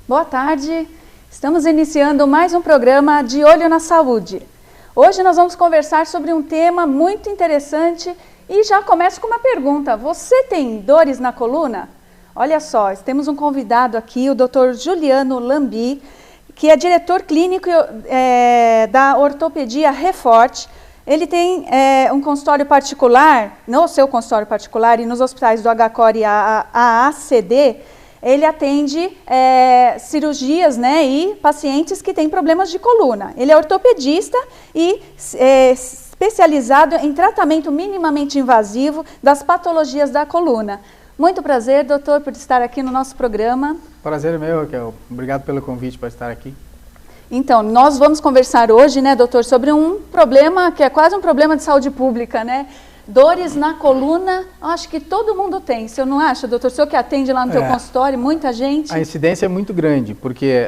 Boa tarde, estamos iniciando mais um programa De Olho na Saúde. Hoje nós vamos conversar sobre um tema muito interessante e já começo com uma pergunta. Você tem dores na coluna? Olha só, temos um convidado aqui, o Dr. Juliano Lambi, que é diretor clínico da Ortopedia Reforte. Ele tem um consultório particular, no seu consultório particular e nos hospitais do HCOR e AACD, ele atende cirurgias, né, e pacientes que têm problemas de coluna. Ele é ortopedista e especializado em tratamento minimamente invasivo das patologias da coluna. Muito prazer, doutor, por estar aqui no nosso programa. Prazer é meu, Raquel. Obrigado pelo convite para estar aqui. Então, nós vamos conversar hoje, né, doutor, sobre um problema que é quase um problema de saúde pública, né? Dores na coluna, acho que todo mundo tem, você não acha, doutor? O senhor que atende lá no seu consultório, muita gente. A incidência é muito grande, porque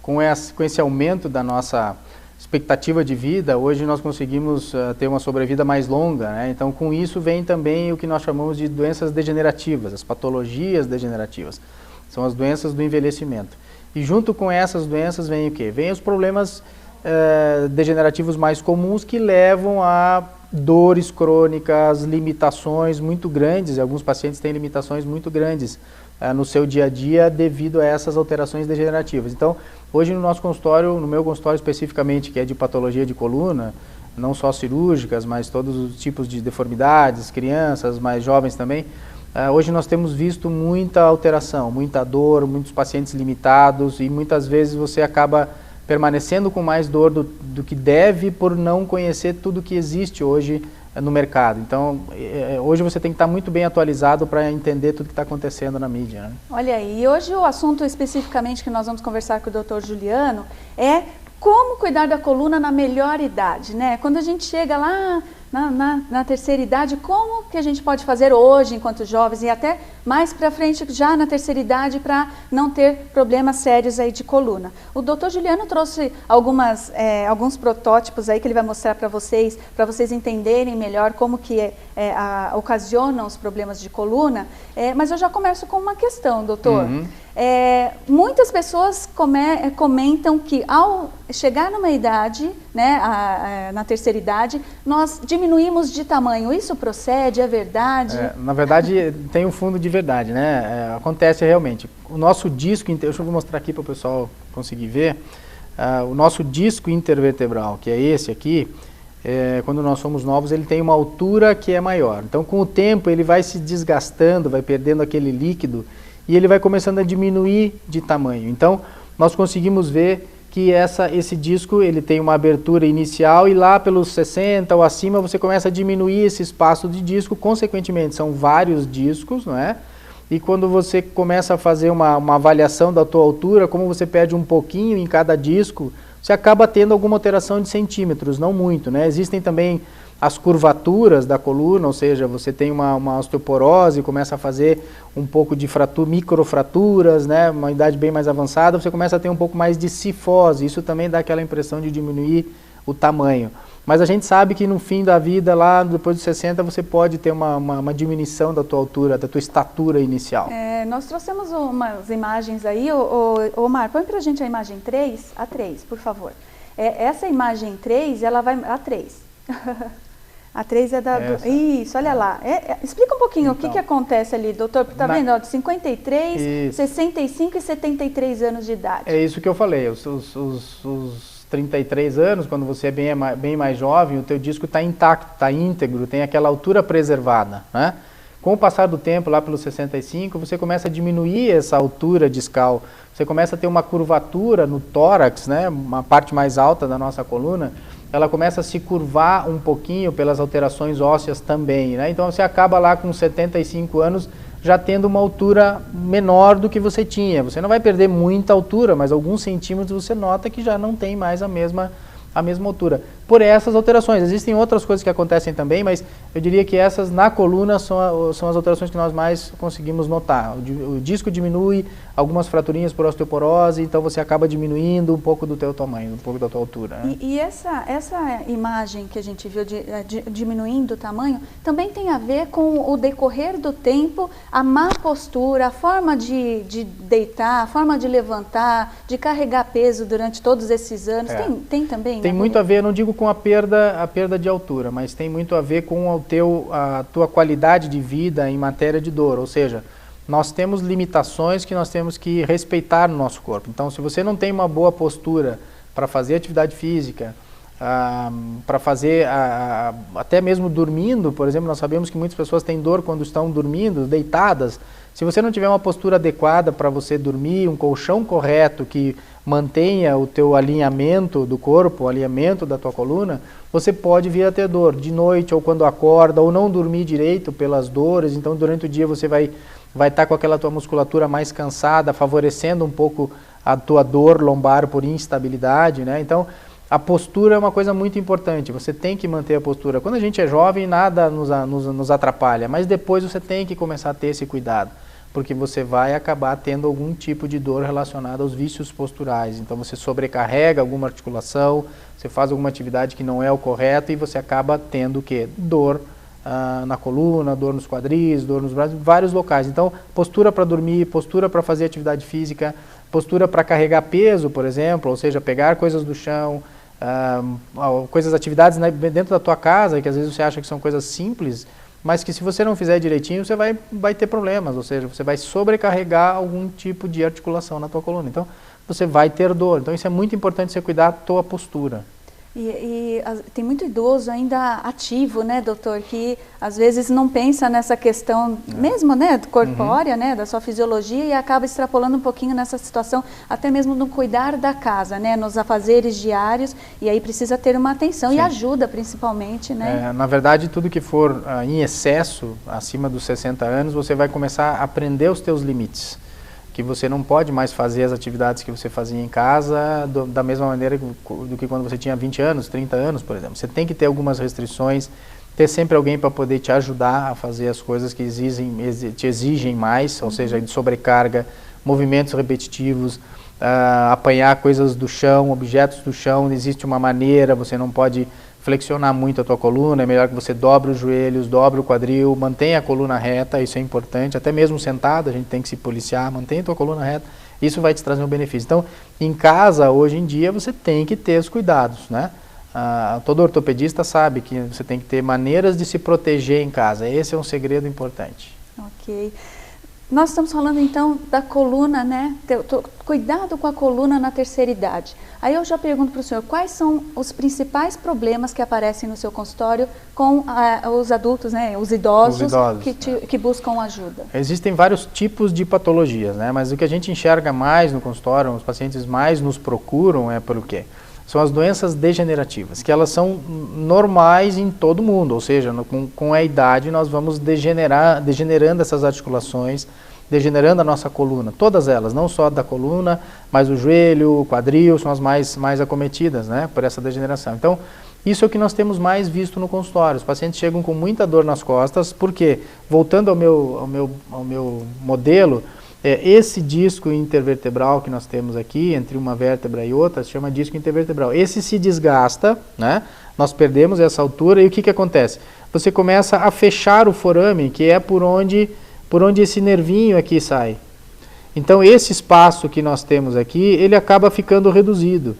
com esse aumento da nossa expectativa de vida, hoje nós conseguimos ter uma sobrevida mais longa, né? Então, com isso vem também o que nós chamamos de doenças degenerativas, as patologias degenerativas. São as doenças do envelhecimento. E junto com essas doenças vem o quê? Vem os problemas degenerativos mais comuns que levam a dores crônicas, limitações muito grandes. Alguns pacientes têm limitações muito grandes no seu dia a dia devido a essas alterações degenerativas. Então, hoje no nosso consultório, no meu consultório especificamente, que é de patologia de coluna, não só cirúrgicas, mas todos os tipos de deformidades, crianças, mais jovens também, hoje nós temos visto muita alteração, muita dor, muitos pacientes limitados e muitas vezes você acaba permanecendo com mais dor do que deve por não conhecer tudo que existe hoje no mercado. Então, hoje você tem que estar muito bem atualizado para entender tudo que está acontecendo na mídia, né? Olha aí, e hoje o assunto especificamente que nós vamos conversar com o Dr. Juliano é como cuidar da coluna na melhor idade, né? Quando a gente chega lá na terceira idade, como que a gente pode fazer hoje enquanto jovens e até mais para frente já na terceira idade para não ter problemas sérios aí de coluna. O Dr. Juliano trouxe alguns protótipos aí que ele vai mostrar para vocês entenderem melhor como que ocasionam os problemas de coluna, mas eu já começo com uma questão, doutor. Muitas pessoas comentam que ao chegar numa idade, né, na terceira idade, nós diminuímos de tamanho. Isso procede? É verdade? Na verdade, tem um fundo de verdade, né? Acontece realmente. O nosso disco, deixa eu mostrar aqui para o pessoal conseguir ver, o nosso disco intervertebral, que é esse aqui, quando nós somos novos, ele tem uma altura que é maior. Então, com o tempo, ele vai se desgastando, vai perdendo aquele líquido e ele vai começando a diminuir de tamanho. Então, nós conseguimos ver que esse disco ele tem uma abertura inicial e lá pelos 60 ou acima você começa a diminuir esse espaço de disco, consequentemente são vários discos, não é? E quando você começa a fazer uma avaliação da tua altura, como você perde um pouquinho em cada disco, você acaba tendo alguma alteração de centímetros, não muito, né? Existem também as curvaturas da coluna, ou seja, você tem uma osteoporose, começa a fazer um pouco de microfraturas, né? Uma idade bem mais avançada, você começa a ter um pouco mais de cifose, isso também dá aquela impressão de diminuir o tamanho. Mas a gente sabe que no fim da vida, lá depois dos 60, você pode ter uma diminuição da tua altura, da tua estatura inicial. Nós trouxemos umas imagens aí, Omar, põe pra gente a imagem 3, a 3, por favor. Essa imagem 3, ela vai... A 3. A 3 é da... Isso, olha lá. Explica um pouquinho então, o que acontece ali, doutor, porque tá vendo, ó, de 53, isso. 65 e 73 anos de idade. É isso que eu falei, os 33 anos, quando você é bem mais jovem, o teu disco está intacto, está íntegro, tem aquela altura preservada, né? Com o passar do tempo, lá pelos 65, você começa a diminuir essa altura discal, você começa a ter uma curvatura no tórax, né? Uma parte mais alta da nossa coluna, ela começa a se curvar um pouquinho pelas alterações ósseas também, né? Então você acaba lá com 75 anos já tendo uma altura menor do que você tinha. Você não vai perder muita altura, mas alguns centímetros você nota que já não tem mais a mesma altura. por essas alterações. Existem outras coisas que acontecem também, mas eu diria que essas na coluna são as alterações que nós mais conseguimos notar. O disco diminui, algumas fraturinhas por osteoporose, então você acaba diminuindo um pouco do teu tamanho, um pouco da tua altura. Né? E essa imagem que a gente viu diminuindo o tamanho, também tem a ver com o decorrer do tempo, a má postura, a forma de deitar, a forma de levantar, de carregar peso durante todos esses anos. Tem também? Tem muito a ver, eu não digo com a perda de altura, mas tem muito a ver com a tua qualidade de vida em matéria de dor, ou seja, nós temos limitações que nós temos que respeitar no nosso corpo. Então, se você não tem uma boa postura para fazer atividade física, para fazer, até mesmo dormindo, por exemplo, nós sabemos que muitas pessoas têm dor quando estão dormindo, deitadas. Se você não tiver uma postura adequada para você dormir, um colchão correto que mantenha o teu alinhamento do corpo, o alinhamento da tua coluna, você pode vir a ter dor de noite ou quando acorda, ou não dormir direito pelas dores. Então, durante o dia você vai estar com aquela tua musculatura mais cansada, favorecendo um pouco a tua dor lombar por instabilidade, né? Então, a postura é uma coisa muito importante, você tem que manter a postura. Quando a gente é jovem, nada nos atrapalha, mas depois você tem que começar a ter esse cuidado, porque você vai acabar tendo algum tipo de dor relacionada aos vícios posturais. Então você sobrecarrega alguma articulação, você faz alguma atividade que não é o correto e você acaba tendo o quê? Dor na coluna, dor nos quadris, dor nos braços, vários locais. Então, postura para dormir, postura para fazer atividade física, postura para carregar peso, por exemplo, ou seja, pegar coisas do chão, atividades dentro da tua casa, que às vezes você acha que são coisas simples, mas que se você não fizer direitinho, você vai ter problemas, ou seja, você vai sobrecarregar algum tipo de articulação na tua coluna. Então, você vai ter dor. Então, isso é muito importante você cuidar da tua postura. Tem muito idoso ainda ativo, né, doutor, que às vezes não pensa nessa questão mesmo, né, corpórea, né, da sua fisiologia e acaba extrapolando um pouquinho nessa situação, até mesmo no cuidar da casa, né, nos afazeres diários, e aí precisa ter uma atenção. Sim. E ajuda principalmente, né? Na verdade, tudo que for em excesso, acima dos 60 anos, você vai começar a aprender os teus limites. Que você não pode mais fazer as atividades que você fazia em casa da mesma maneira do que quando você tinha 20 anos, 30 anos, por exemplo. Você tem que ter algumas restrições, ter sempre alguém para poder te ajudar a fazer as coisas que te exigem mais, ou seja, de sobrecarga, movimentos repetitivos, apanhar coisas do chão, objetos do chão, existe uma maneira, você não pode flexionar muito a tua coluna, é melhor que você dobre os joelhos, dobre o quadril, mantenha a coluna reta, isso é importante, até mesmo sentado a gente tem que se policiar, mantenha a tua coluna reta, isso vai te trazer um benefício. Então, em casa, hoje em dia, você tem que ter os cuidados, né? Todo ortopedista sabe que você tem que ter maneiras de se proteger em casa, esse é um segredo importante. Ok. Nós estamos falando então da coluna, né? Cuidado com a coluna na terceira idade. Aí eu já pergunto para o senhor, quais são os principais problemas que aparecem no seu consultório com os adultos, né? Os idosos que buscam ajuda? Existem vários tipos de patologias, né? Mas o que a gente enxerga mais no consultório, os pacientes mais nos procuram é por o quê? São as doenças degenerativas, que elas são normais em todo mundo, ou seja, com a idade nós vamos degenerando essas articulações, degenerando a nossa coluna, todas elas, não só da coluna, mas o joelho, o quadril, são as mais acometidas, né, por essa degeneração. Então, isso é o que nós temos mais visto no consultório, os pacientes chegam com muita dor nas costas, porque, voltando ao meu modelo, esse disco intervertebral que nós temos aqui, entre uma vértebra e outra, se chama disco intervertebral. Esse se desgasta, né? Nós perdemos essa altura e o que acontece? Você começa a fechar o forame, que é por onde esse nervinho aqui sai. Então, esse espaço que nós temos aqui, ele acaba ficando reduzido.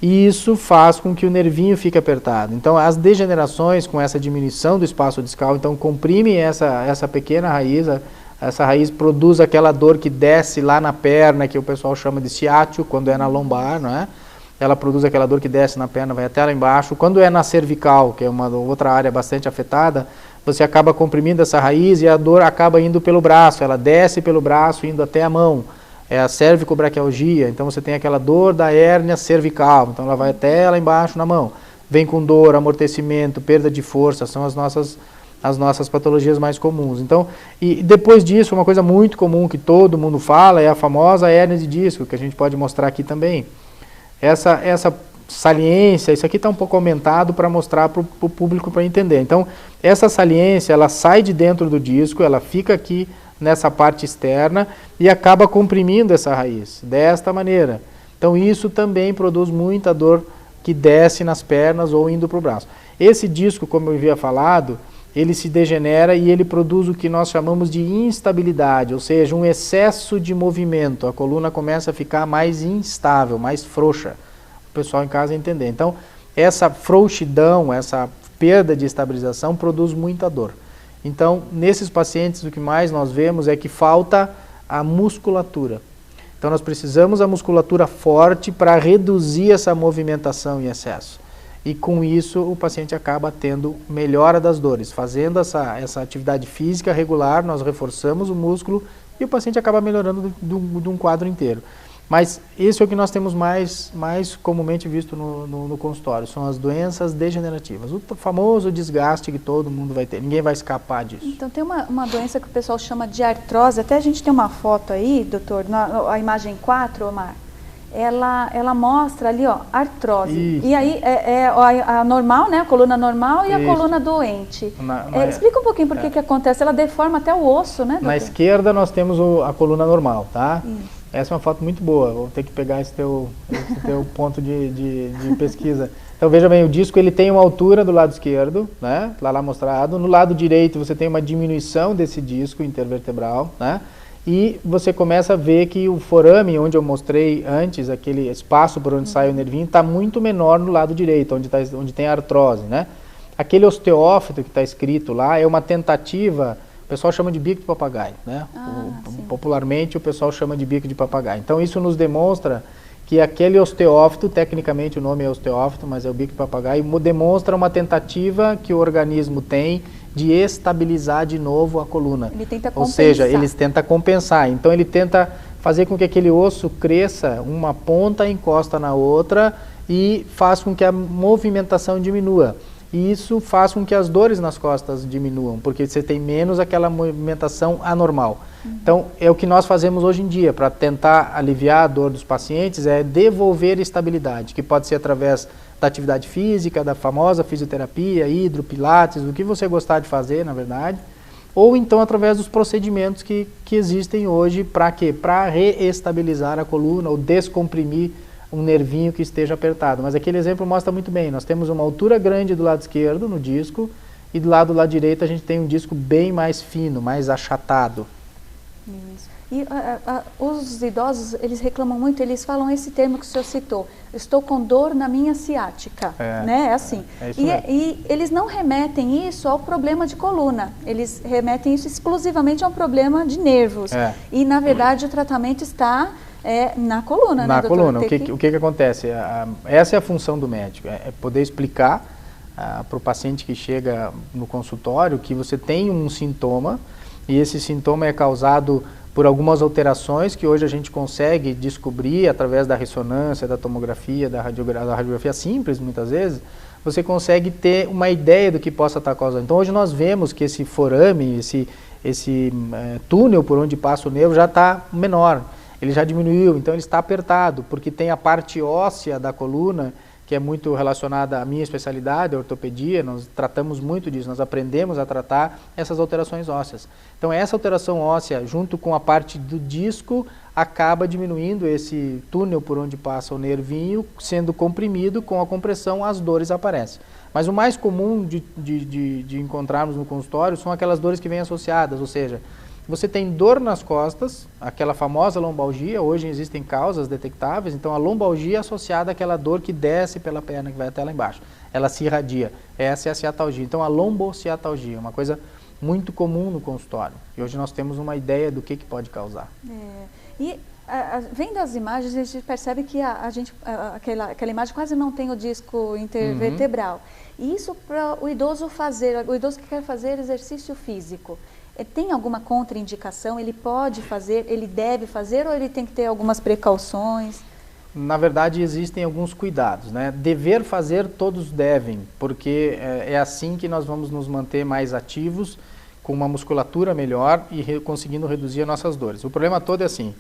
E isso faz com que o nervinho fique apertado. Então, as degenerações com essa diminuição do espaço discal, então comprime essa pequena raiz. Essa raiz produz aquela dor que desce lá na perna, que o pessoal chama de ciátio, quando é na lombar, não é? Ela produz aquela dor que desce na perna, vai até lá embaixo. Quando é na cervical, que é uma outra área bastante afetada, você acaba comprimindo essa raiz e a dor acaba indo pelo braço, ela desce pelo braço, indo até a mão. É a cervicobraquialgia, então você tem aquela dor da hérnia cervical, então ela vai até lá embaixo na mão. Vem com dor, amortecimento, perda de força, são as nossas patologias mais comuns. Então, e depois disso, uma coisa muito comum que todo mundo fala é a famosa hérnia de disco, que a gente pode mostrar aqui também. Essa saliência, isso aqui está um pouco aumentado para mostrar para o público para entender. Então, essa saliência, ela sai de dentro do disco, ela fica aqui nessa parte externa e acaba comprimindo essa raiz, desta maneira. Então, isso também produz muita dor que desce nas pernas ou indo para o braço. Esse disco, como eu havia falado, ele se degenera e ele produz o que nós chamamos de instabilidade, ou seja, um excesso de movimento. A coluna começa a ficar mais instável, mais frouxa. O pessoal em casa entender. Então, essa frouxidão, essa perda de estabilização produz muita dor. Então, nesses pacientes, o que mais nós vemos é que falta a musculatura. Então, nós precisamos da musculatura forte para reduzir essa movimentação em excesso. E com isso, o paciente acaba tendo melhora das dores. Fazendo essa atividade física regular, nós reforçamos o músculo e o paciente acaba melhorando de um quadro inteiro. Mas esse é o que nós temos mais comumente visto no consultório, são as doenças degenerativas. O famoso desgaste que todo mundo vai ter, ninguém vai escapar disso. Então tem uma doença que o pessoal chama de artrose, até a gente tem uma foto aí, doutor, a imagem 4, Omar, ela mostra ali, ó, artrose. Isso. E aí a normal, né, a coluna normal e a coluna doente. Explica um pouquinho por que acontece, ela deforma até o osso, né, doutor? Na esquerda nós temos a coluna normal, tá? Isso. Essa é uma foto muito boa, vou ter que pegar esse teu ponto de pesquisa. Então veja bem, o disco ele tem uma altura do lado esquerdo, né, lá mostrado. No lado direito você tem uma diminuição desse disco intervertebral, né, e você começa a ver que o forame, onde eu mostrei antes, aquele espaço por onde sai o nervinho, está muito menor no lado direito, onde tem a artrose, né. Aquele osteófito que está escrito lá é uma tentativa. O pessoal chama de bico de papagaio, né? Popularmente o pessoal chama de bico de papagaio. Então isso nos demonstra que aquele osteófito, tecnicamente o nome é osteófito, mas é o bico de papagaio, demonstra uma tentativa que o organismo tem de estabilizar de novo a coluna. Ele tenta compensar. Ou seja, ele tenta compensar. Então ele tenta fazer com que aquele osso cresça, uma ponta encosta na outra e faz com que a movimentação diminua. E isso faz com que as dores nas costas diminuam, porque você tem menos aquela movimentação anormal. Então, é o que nós fazemos hoje em dia, para tentar aliviar a dor dos pacientes, é devolver estabilidade, que pode ser através da atividade física, da famosa fisioterapia, hidro, pilates, o que você gostar de fazer, na verdade, ou então através dos procedimentos que existem hoje, para quê? Para reestabilizar a coluna ou descomprimir um nervinho que esteja apertado. Mas aquele exemplo mostra muito bem, nós temos uma altura grande do lado esquerdo, no disco, e do lado direito a gente tem um disco bem mais fino, mais achatado. Isso. E os idosos, eles reclamam muito, eles falam esse termo que o senhor citou, estou com dor na minha ciática, né? É assim. E eles não remetem isso ao problema de coluna, eles remetem isso exclusivamente ao problema de nervos. E, na verdade, o tratamento está na coluna, na né, doutor? coluna. O que acontece? Essa é a função do médico, é poder explicar para o paciente que chega no consultório que você tem um sintoma e esse sintoma é causado por algumas alterações que hoje a gente consegue descobrir através da ressonância, da tomografia, da radiografia simples, muitas vezes, você consegue ter uma ideia do que possa estar causando. Então hoje nós vemos que esse forame, esse túnel por onde passa o nervo já está menor. Ele já diminuiu, então ele está apertado, porque tem a parte óssea da coluna, que é muito relacionada à minha especialidade, a ortopedia, nós tratamos muito disso, nós aprendemos a tratar essas alterações ósseas. Então essa alteração óssea, junto com a parte do disco, acaba diminuindo esse túnel por onde passa o nervinho, sendo comprimido, com a compressão as dores aparecem. Mas o mais comum de encontrarmos no consultório são aquelas dores que vêm associadas, ou seja, você tem dor nas costas, aquela famosa lombalgia, hoje existem causas detectáveis, então a lombalgia é associada àquela dor que desce pela perna, que vai até lá embaixo. Ela se irradia, essa é a ciatalgia. Então a lombociatalgia, uma coisa muito comum no consultório. E hoje nós temos uma ideia do que pode causar. Vendo as imagens, a gente percebe que aquela imagem quase não tem o disco intervertebral. E isso para o idoso fazer, o idoso que quer fazer exercício físico. Tem alguma contraindicação? Ele pode fazer, ele deve fazer ou ele tem que ter algumas precauções? Na verdade, existem alguns cuidados, né? Dever fazer, todos devem, porque é assim que nós vamos nos manter mais ativos, com uma musculatura melhor e conseguindo reduzir as nossas dores. O problema todo é assim,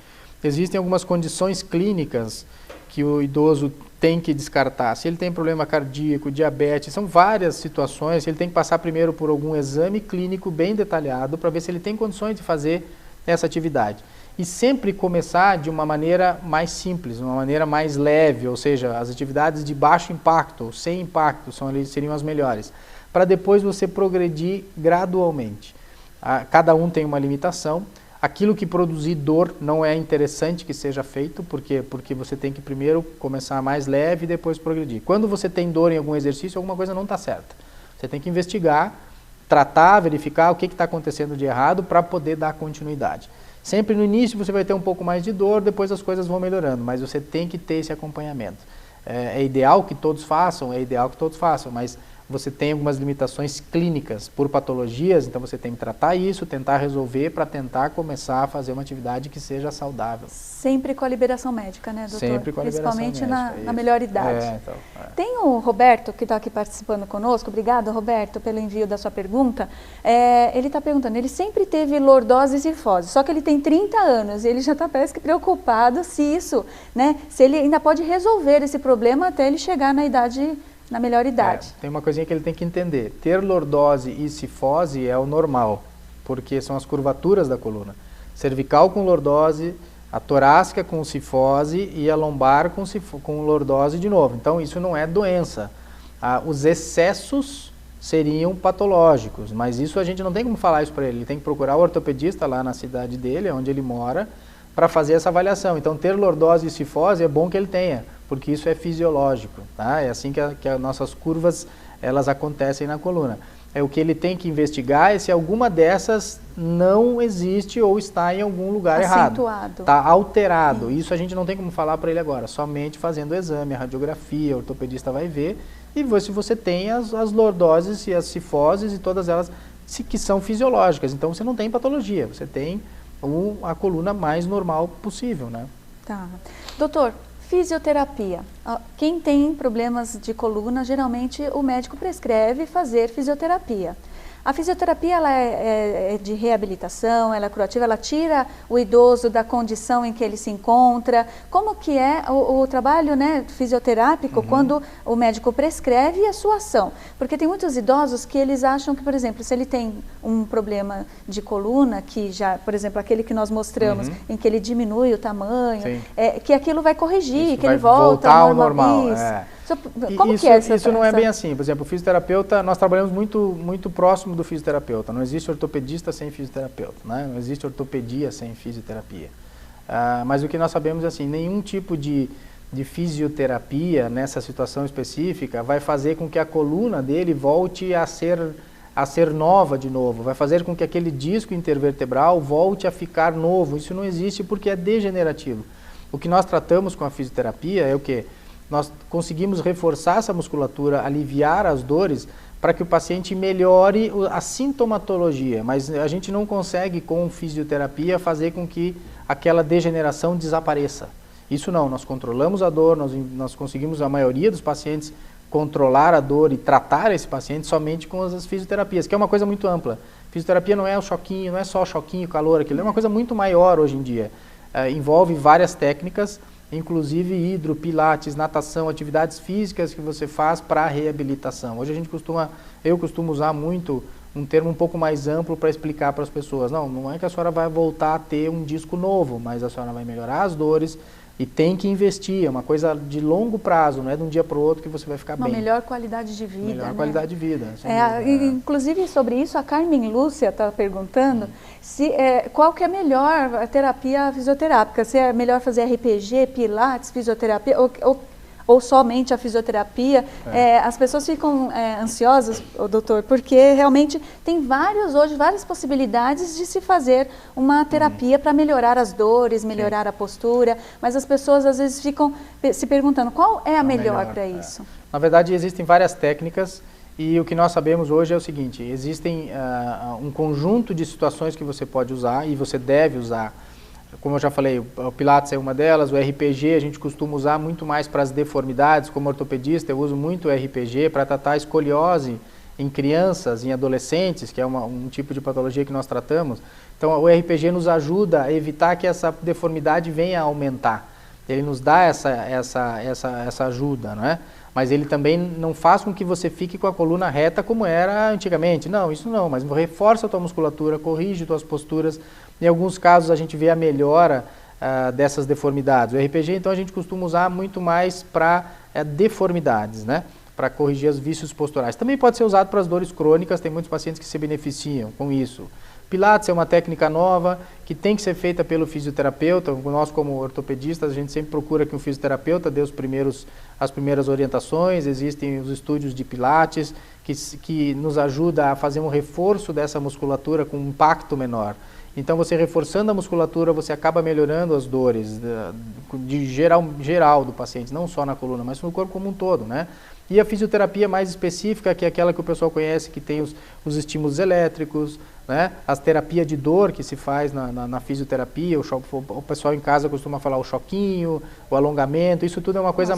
existem algumas condições clínicas que o idoso tem que descartar. Se ele tem problema cardíaco, diabetes, são várias situações, ele tem que passar primeiro por algum exame clínico bem detalhado para ver se ele tem condições de fazer essa atividade. E sempre começar de uma maneira mais simples, uma maneira mais leve, ou seja, as atividades de baixo impacto, ou sem impacto, seriam as melhores, para depois você progredir gradualmente. Cada um tem uma limitação. Aquilo que produzir dor não é interessante que seja feito, porque você tem que primeiro começar mais leve e depois progredir. Quando você tem dor em algum exercício, alguma coisa não está certa. Você tem que investigar, tratar, verificar o que está acontecendo de errado para poder dar continuidade. Sempre no início você vai ter um pouco mais de dor, depois as coisas vão melhorando, mas você tem que ter esse acompanhamento. É ideal que todos façam, mas você tem algumas limitações clínicas por patologias, então você tem que tratar isso, tentar resolver para tentar começar a fazer uma atividade que seja saudável. Sempre com a liberação médica, né, doutor? Sempre com a liberação médica. Principalmente na melhor idade. Tem o Roberto, que está aqui participando conosco. Obrigada, Roberto, pelo envio da sua pergunta. Ele está perguntando, ele sempre teve lordose e cifose, só que ele tem 30 anos e ele já está, parece que, preocupado se ele ainda pode resolver esse problema até ele chegar na melhor idade. Tem uma coisinha que ele tem que entender. Ter lordose e cifose é o normal, porque são as curvaturas da coluna. Cervical com lordose, a torácica com cifose e a lombar com lordose de novo. Então isso não é doença. Os excessos seriam patológicos, mas isso a gente não tem como falar isso para ele. Ele tem que procurar o ortopedista lá na cidade dele, onde ele mora, para fazer essa avaliação. Então ter lordose e cifose é bom que ele tenha, porque isso é fisiológico, tá? É assim que as nossas curvas elas acontecem na coluna. O que ele tem que investigar é se alguma dessas não existe ou está em algum lugar errado. Está alterado. Isso a gente não tem como falar para ele agora, somente fazendo o exame, a radiografia, o ortopedista vai ver e ver se você tem as lordoses e as cifoses e todas elas que são fisiológicas. Então você não tem patologia, você tem a coluna mais normal possível, né? Tá. Doutor, fisioterapia. Quem tem problemas de coluna, geralmente o médico prescreve fazer fisioterapia. A fisioterapia ela é de reabilitação, ela é curativa, ela tira o idoso da condição em que ele se encontra. Como que é o trabalho, né, fisioterápico quando o médico prescreve a sua ação? Porque tem muitos idosos que eles acham que, por exemplo, se ele tem um problema de coluna, que já, por exemplo, aquele que nós mostramos, em que ele diminui o tamanho, que aquilo vai corrigir, isso que vai ele volta ao normal. Como que é isso não é bem assim. Por exemplo, o fisioterapeuta, nós trabalhamos muito próximo do fisioterapeuta. Não existe ortopedista sem fisioterapeuta, né? Não existe ortopedia sem fisioterapia. Mas o que nós sabemos é assim, nenhum tipo de fisioterapia nessa situação específica vai fazer com que a coluna dele volte a ser nova de novo, vai fazer com que aquele disco intervertebral volte a ficar novo. Isso não existe porque é degenerativo. O que nós tratamos com a fisioterapia é o quê? Nós conseguimos reforçar essa musculatura, aliviar as dores para que o paciente melhore a sintomatologia, mas a gente não consegue com fisioterapia fazer com que aquela degeneração desapareça. Isso não, nós controlamos a dor, nós conseguimos, a maioria dos pacientes, controlar a dor e tratar esse paciente somente com as fisioterapias, que é uma coisa muito ampla. Fisioterapia não é o choquinho, não é só o choquinho, calor, aquilo é uma coisa muito maior hoje em dia. Envolve várias técnicas, inclusive hidro, pilates, natação, atividades físicas que você faz para reabilitação. Hoje eu costumo usar muito um termo um pouco mais amplo para explicar para as pessoas. Não é que a senhora vai voltar a ter um disco novo, mas a senhora vai melhorar as dores e tem que investir. É uma coisa de longo prazo, não é de um dia para o outro que você vai ficar bem. Uma melhor qualidade de vida. Melhor qualidade de vida. Inclusive sobre isso, a Carmen Lúcia está perguntando qual que é a melhor terapia fisioterápica. Se é melhor fazer RPG, pilates, fisioterapia ou somente a fisioterapia. As pessoas ficam ansiosas, doutor, porque realmente tem várias possibilidades de se fazer uma terapia para melhorar as dores, melhorar a postura, mas as pessoas às vezes ficam se perguntando qual é a melhor para isso. Na verdade, existem várias técnicas e o que nós sabemos hoje é o seguinte, existem um conjunto de situações que você pode usar e você deve usar. Como eu já falei, o Pilates é uma delas, o RPG a gente costuma usar muito mais para as deformidades, como ortopedista eu uso muito o RPG para tratar a escoliose em crianças, em adolescentes, que é um tipo de patologia que nós tratamos. Então o RPG nos ajuda a evitar que essa deformidade venha a aumentar. ele nos dá essa ajuda, não é? Mas ele também não faz com que você fique com a coluna reta como era antigamente. Não, isso não, mas reforça a tua musculatura, corrige tuas posturas. Em alguns casos a gente vê a melhora dessas deformidades. O RPG, então, a gente costuma usar muito mais para deformidades, né? Para corrigir os vícios posturais. Também pode ser usado para as dores crônicas, tem muitos pacientes que se beneficiam com isso. Pilates é uma técnica nova que tem que ser feita pelo fisioterapeuta. Nós, como ortopedistas, a gente sempre procura que um fisioterapeuta dê as primeiras orientações. Existem os estúdios de Pilates que nos ajuda a fazer um reforço dessa musculatura com um impacto menor. Então, você reforçando a musculatura, você acaba melhorando as dores de geral do paciente, não só na coluna, mas no corpo como um todo, né? E a fisioterapia mais específica, que é aquela que o pessoal conhece, que tem os estímulos elétricos, né? As terapias de dor que se faz na fisioterapia, o pessoal em casa costuma falar o choquinho, o alongamento, isso tudo é uma coisa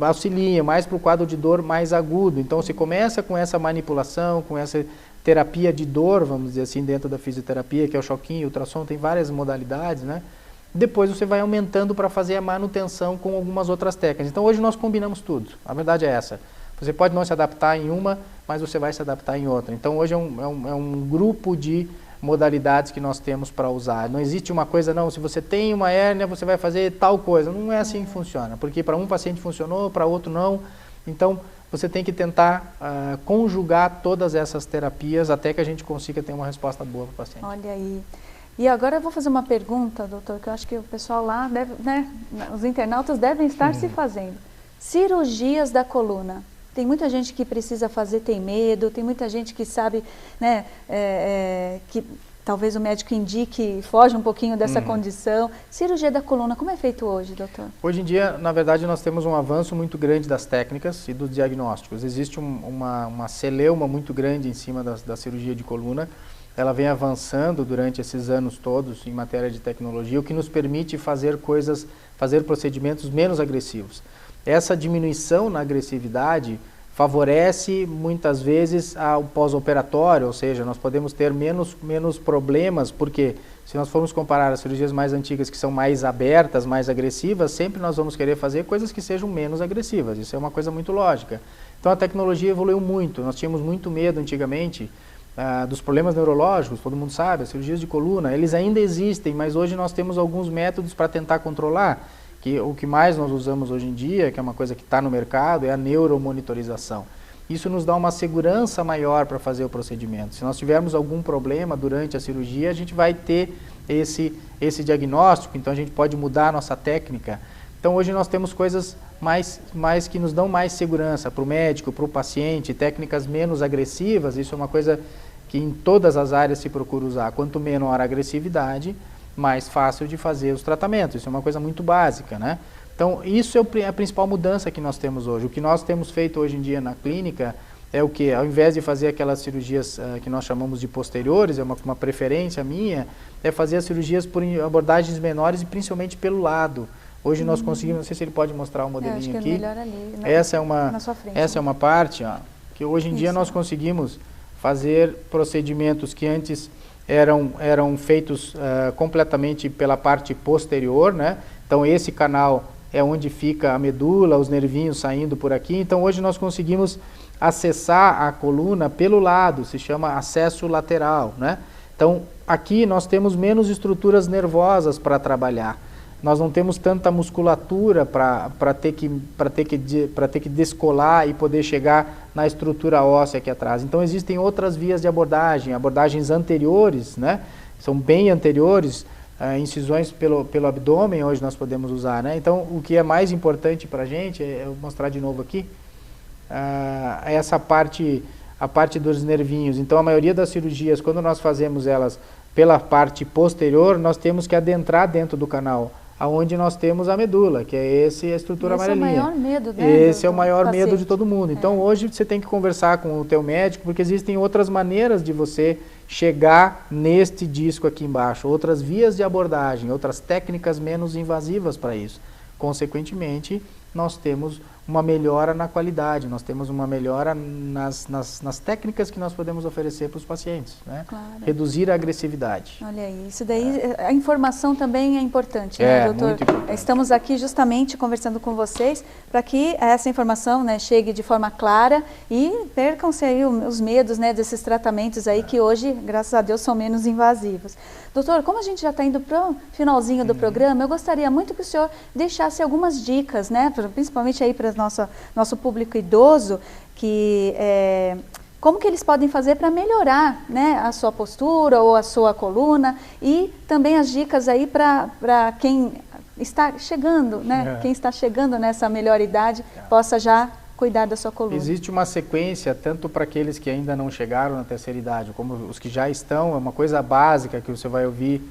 auxilia mais para o quadro de dor mais agudo. Então, você começa com essa manipulação, com essa terapia de dor, vamos dizer assim, dentro da fisioterapia, que é o choquinho, o ultrassom, tem várias modalidades, né? Depois você vai aumentando para fazer a manutenção com algumas outras técnicas. Então hoje nós combinamos tudo, a verdade é essa. Você pode não se adaptar em uma, mas você vai se adaptar em outra. Então hoje é um grupo de modalidades que nós temos para usar. Não existe uma coisa, não, se você tem uma hérnia, você vai fazer tal coisa. Não é assim que funciona, porque para um paciente funcionou, para outro não. Então você tem que tentar conjugar todas essas terapias até que a gente consiga ter uma resposta boa para o paciente. Olha aí. E agora eu vou fazer uma pergunta, doutor, que eu acho que o pessoal lá deve, né, os internautas devem estar se fazendo. Cirurgias da coluna. Tem muita gente que precisa fazer, tem medo, tem muita gente que sabe, né, que talvez o médico indique, foge um pouquinho dessa condição. Cirurgia da coluna, como é feito hoje, doutor? Hoje em dia, na verdade, nós temos um avanço muito grande das técnicas e dos diagnósticos. Existe uma celeuma muito grande em cima da cirurgia de coluna. Ela vem avançando durante esses anos todos em matéria de tecnologia, o que nos permite fazer procedimentos menos agressivos. Essa diminuição na agressividade favorece muitas vezes ao pós-operatório, ou seja, nós podemos ter menos problemas, porque se nós formos comparar as cirurgias mais antigas que são mais abertas, mais agressivas, sempre nós vamos querer fazer coisas que sejam menos agressivas, isso é uma coisa muito lógica. Então a tecnologia evoluiu muito, nós tínhamos muito medo antigamente dos problemas neurológicos, todo mundo sabe, as cirurgias de coluna, eles ainda existem, mas hoje nós temos alguns métodos para tentar controlar, que o que mais nós usamos hoje em dia, que é uma coisa que está no mercado, é a neuromonitorização. Isso nos dá uma segurança maior para fazer o procedimento. Se nós tivermos algum problema durante a cirurgia, a gente vai ter esse diagnóstico, então a gente pode mudar a nossa técnica. Então hoje nós temos coisas mais que nos dão mais segurança para o médico, para o paciente, técnicas menos agressivas, isso é uma coisa que em todas as áreas se procura usar. Quanto menor a agressividade, mais fácil de fazer os tratamentos. Isso é uma coisa muito básica, né? Então, isso é a principal mudança que nós temos hoje. O que nós temos feito hoje em dia na clínica é o que? Ao invés de fazer aquelas cirurgias que nós chamamos de posteriores, é uma preferência minha, é fazer as cirurgias por abordagens menores e principalmente pelo lado. Hoje nós conseguimos, não sei se ele pode mostrar o modelinho aqui. Melhor ali, essa é né? uma parte, ó, que hoje em dia nós conseguimos fazer procedimentos que antes eram feitos completamente pela parte posterior, né? Então esse canal é onde fica a medula, os nervinhos saindo por aqui. Então hoje nós conseguimos acessar a coluna pelo lado, se chama acesso lateral, né? Então aqui nós temos menos estruturas nervosas para trabalhar. Nós não temos tanta musculatura para ter que descolar e poder chegar na estrutura óssea aqui atrás. Então existem outras vias de abordagem, abordagens anteriores, né? São bem anteriores, incisões pelo abdômen hoje nós podemos usar, né? Então o que é mais importante para a gente, eu vou mostrar de novo aqui, é essa parte, a parte dos nervinhos. Então a maioria das cirurgias, quando nós fazemos elas pela parte posterior, nós temos que adentrar dentro do canal, aonde nós temos a medula, que é a estrutura amarelinha. Esse é o maior medo, né? Esse é o maior medo de todo mundo. Então hoje você tem que conversar com o teu médico, porque existem outras maneiras de você chegar neste disco aqui embaixo, outras vias de abordagem, outras técnicas menos invasivas para isso. Consequentemente, nós temos uma melhora na qualidade, nós temos uma melhora nas técnicas que nós podemos oferecer para os pacientes, né? Claro. Reduzir a agressividade. Olha aí, isso daí, a informação também é importante, né, doutor? Muito importante. Estamos aqui justamente conversando com vocês para que essa informação, né, chegue de forma clara e percam-se aí os medos, né, desses tratamentos aí que hoje, graças a Deus, são menos invasivos. Doutor, como a gente já está indo para o finalzinho do programa, eu gostaria muito que o senhor deixasse algumas dicas, né, principalmente aí para nosso público idoso, que como que eles podem fazer para melhorar, né, a sua postura ou a sua coluna, e também as dicas aí para quem está chegando, né, quem está chegando nessa melhor idade, possa já cuidar da sua coluna. Existe uma sequência, tanto para aqueles que ainda não chegaram na terceira idade, como os que já estão, é uma coisa básica que você vai ouvir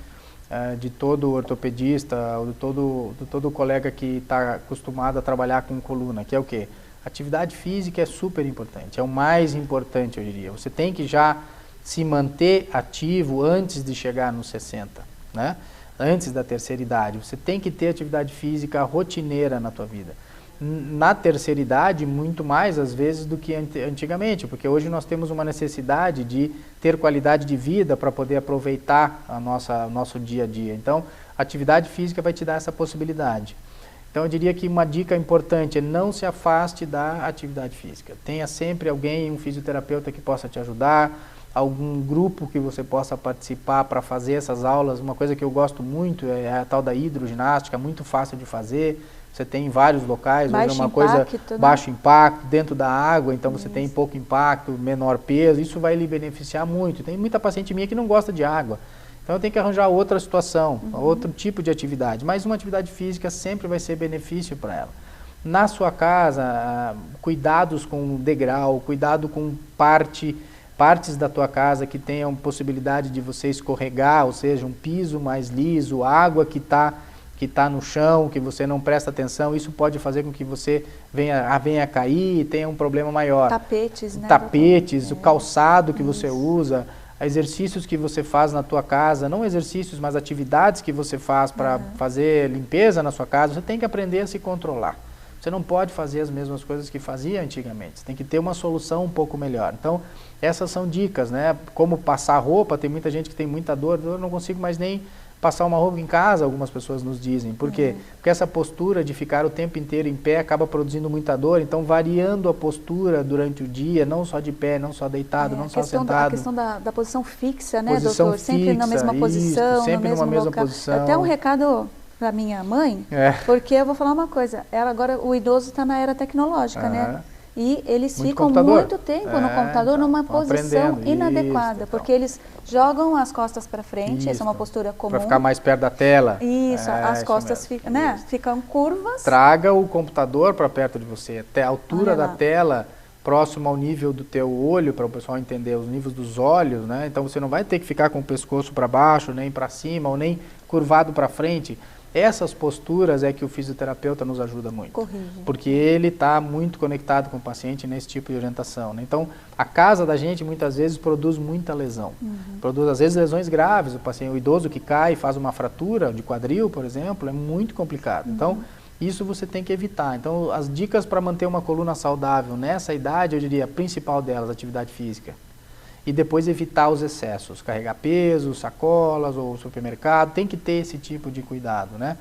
de todo ortopedista, ou de todo colega que está acostumado a trabalhar com coluna, que é o quê? Atividade física é super importante, é o mais importante, eu diria. Você tem que já se manter ativo antes de chegar nos 60, né? Antes da terceira idade. Você tem que ter atividade física rotineira na tua vida. Na terceira idade, muito mais às vezes do que antigamente, porque hoje nós temos uma necessidade de ter qualidade de vida para poder aproveitar o nosso dia a dia. Então, a atividade física vai te dar essa possibilidade. Então, eu diria que uma dica importante é não se afaste da atividade física. Tenha sempre alguém, um fisioterapeuta que possa te ajudar, algum grupo que você possa participar para fazer essas aulas. Uma coisa que eu gosto muito é a tal da hidroginástica, muito fácil de fazer. Você tem em vários locais, hoje é uma coisa baixo impacto, dentro da água, então você tem pouco impacto, menor peso, isso vai lhe beneficiar muito. Tem muita paciente minha que não gosta de água, então eu tenho que arranjar outra situação, outro tipo de atividade, mas uma atividade física sempre vai ser benefício para ela. Na sua casa, cuidados com degrau, cuidado com partes da tua casa que tenham possibilidade de você escorregar, ou seja, um piso mais liso, água que está no chão, que você não presta atenção, isso pode fazer com que você venha a cair e tenha um problema maior. Tapetes, né? Tapetes, o calçado que você usa, exercícios que você faz na tua casa, não exercícios, mas atividades que você faz para fazer limpeza na sua casa, você tem que aprender a se controlar. Você não pode fazer as mesmas coisas que fazia antigamente, você tem que ter uma solução um pouco melhor. Então, essas são dicas, né? Como passar roupa, tem muita gente que tem muita dor, eu não consigo mais nem passar uma roupa em casa, algumas pessoas nos dizem. Por quê? Porque essa postura de ficar o tempo inteiro em pé acaba produzindo muita dor, então variando a postura durante o dia, não só de pé, não só deitado, não só sentado. A questão da posição fixa, né, posição doutor? Sempre na mesma posição, sempre no mesmo local. posição. Até um recado para minha mãe, porque eu vou falar uma coisa, ela agora, o idoso está na era tecnológica, né? E eles ficam muito tempo no computador numa posição inadequada, porque eles jogam as costas para frente, essa é uma postura comum. Para ficar mais perto da tela. Isso, as costas ficam curvas. Traga o computador para perto de você, até a altura da tela, próximo ao nível do teu olho, para o pessoal entender os níveis dos olhos, né? Então você não vai ter que ficar com o pescoço para baixo, nem para cima, ou nem curvado para frente. Essas posturas é que o fisioterapeuta nos ajuda muito. Corrige. Porque ele está muito conectado com o paciente nesse tipo de orientação, né? Então, a casa da gente muitas vezes produz muita lesão. Produz, às vezes, lesões graves. O idoso que cai e faz uma fratura de quadril, por exemplo, é muito complicado. Então, isso você tem que evitar. Então, as dicas para manter uma coluna saudável nessa idade, eu diria, a principal delas, atividade física. E depois evitar os excessos, carregar peso, sacolas ou supermercado, tem que ter esse tipo de cuidado, né?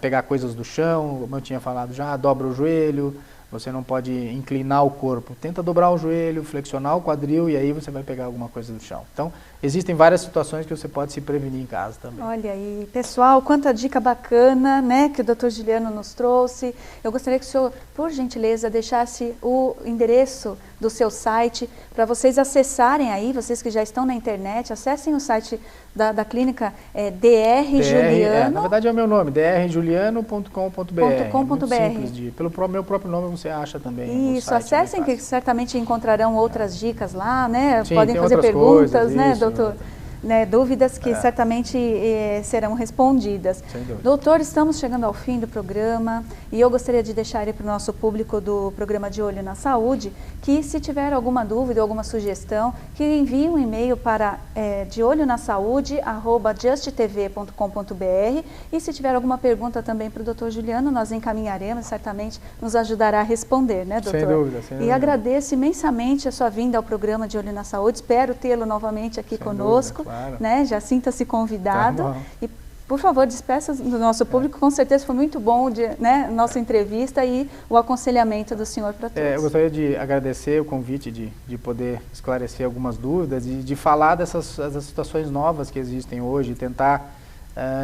Pegar coisas do chão, como eu tinha falado já, dobra o joelho, você não pode inclinar o corpo. Tenta dobrar o joelho, flexionar o quadril e aí você vai pegar alguma coisa do chão. Então, existem várias situações que você pode se prevenir em casa também. Olha aí, pessoal, quanta dica bacana, né, que o Dr. Juliano nos trouxe. Eu gostaria que o senhor, por gentileza, deixasse o endereço do seu site para vocês acessarem aí, vocês que já estão na internet, acessem o site da clínica Dr. Juliano. Na verdade é o meu nome, drjuliano.com.br. Pelo meu próprio nome você acha também. Isso, acessem que certamente encontrarão outras dicas lá, né? Sim, podem fazer perguntas, né, doutor? né, dúvidas que certamente serão respondidas. Sem dúvida. Doutor, estamos chegando ao fim do programa e eu gostaria de deixar aí para o nosso público do programa De Olho na Saúde que, se tiver alguma dúvida, alguma sugestão, que envie um e-mail para deolhonasaude@justtv.com.br, e se tiver alguma pergunta também para o doutor Juliano, nós encaminharemos, certamente nos ajudará a responder, né, doutor? Sem dúvida, sem dúvida. E agradeço imensamente a sua vinda ao programa De Olho na Saúde, espero tê-lo novamente aqui Sem conosco, dúvida, claro. né? Já sinta-se convidado. Tá bom. E, por favor, despeça do nosso público, com certeza foi muito bom nossa entrevista e o aconselhamento do senhor para todos. Eu gostaria de agradecer o convite de poder esclarecer algumas dúvidas e de falar dessas situações novas que existem hoje, tentar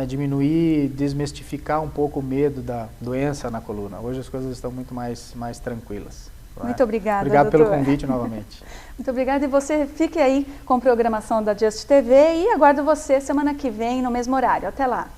diminuir, desmistificar um pouco o medo da doença na coluna. Hoje as coisas estão muito mais tranquilas. Muito obrigada, Obrigado doutor. pelo convite novamente. Muito obrigada, e você fique aí com a programação da Just TV e aguardo você semana que vem no mesmo horário. Até lá.